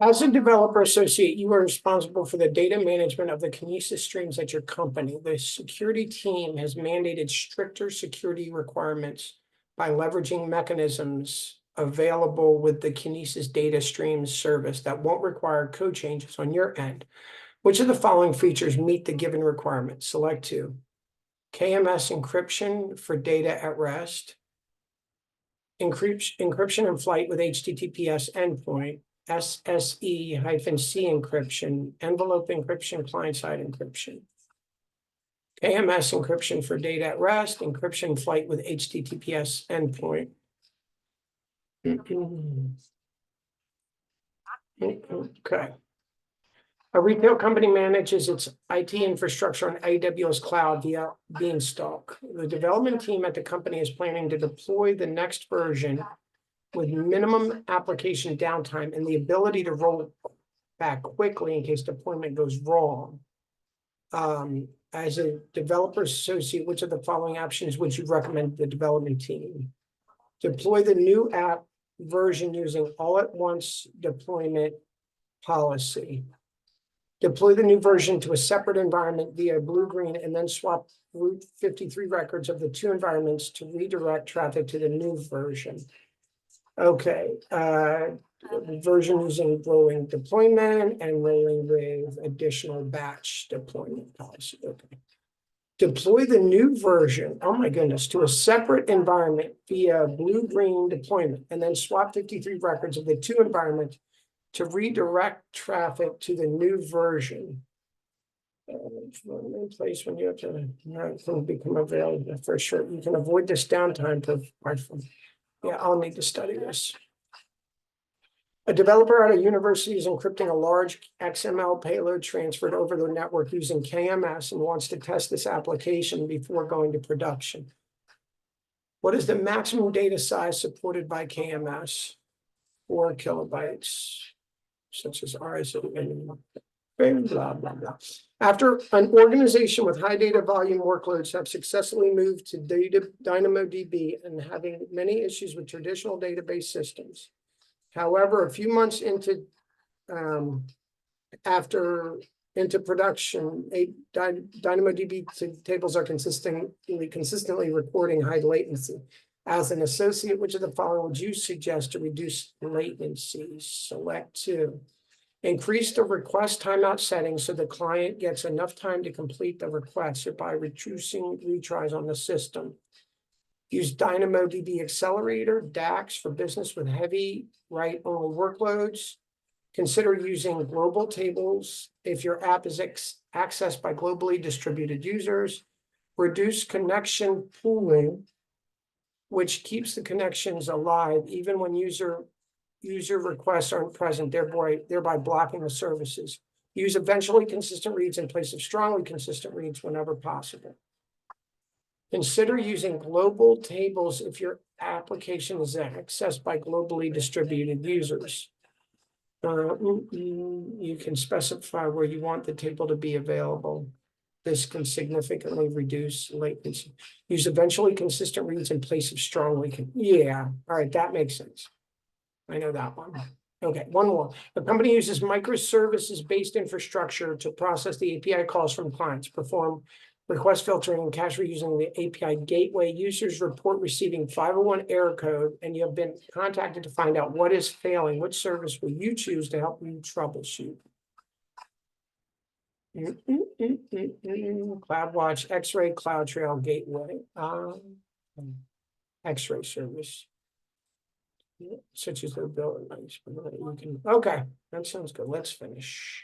As a developer associate, you are responsible for the data management of the Kinesis streams at your company. The security team has mandated stricter security requirements by leveraging mechanisms available with the Kinesis data streams service that won't require code changes on your end. Which of the following features meet the given requirements? Select two. KMS encryption for data at rest. Encryption in flight with HTTPS endpoint. SSE-C encryption, envelope encryption, client-side encryption. KMS encryption for data at rest, encryption flight with HTTPS endpoint. Okay. A retail company manages its IT infrastructure on AWS cloud via Beanstalk. The development team at the company is planning to deploy the next version with minimum application downtime and the ability to roll back quickly in case deployment goes wrong. As a developer associate, which of the following options would you recommend the development team? Deploy the new app version using all-at-once deployment policy. Deploy the new version to a separate environment via blue-green and then swap root 53 records of the two environments to redirect traffic to the new version. Okay, version using rolling deployment and rolling with additional batch deployment policy. Okay. Deploy the new version, oh my goodness, to a separate environment via blue-green deployment and then swap 53 records of the two environments to redirect traffic to the new version. In place when you have to become available for sure. You can avoid this downtime. Yeah, I'll need to study this. A developer at a university is encrypting a large XML payload transferred over the network using KMS and wants to test this application before going to production. What is the maximum data size supported by KMS? 4 kilobytes, such as RSA and blah, blah, blah. After an organization with high data volume workloads have successfully moved to DynamoDB and having many issues with traditional database systems. However, a few months into production, DynamoDB tables are consistently reporting high latency. As an associate, which of the following would you suggest to reduce latency? Select two. Increase the request timeout setting so the client gets enough time to complete the request by reducing retries on the system. Use DynamoDB Accelerator, DAX for business with heavy write-only workloads. Consider using global tables if your app is accessed by globally distributed users. Reduce connection pooling, which keeps the connections alive even when user requests aren't present, thereby blocking the services. Use eventually consistent reads in place of strongly consistent reads whenever possible. Consider using global tables if your application is accessed by globally distributed users. You can specify where you want the table to be available. This can significantly reduce latency. Use eventually consistent reads in place of strongly. Yeah, all right, that makes sense. I know that one. Okay, one more. The company uses microservices-based infrastructure to process the API calls from clients, perform request filtering and cache reusing the API gateway. Users report receiving 501 error code, and you have been contacted to find out what is failing. Which service will you choose to help you troubleshoot? CloudWatch, X-Ray, CloudTrail, Gateway, X-Ray service. Such as their building. Okay, that sounds good. Let's finish.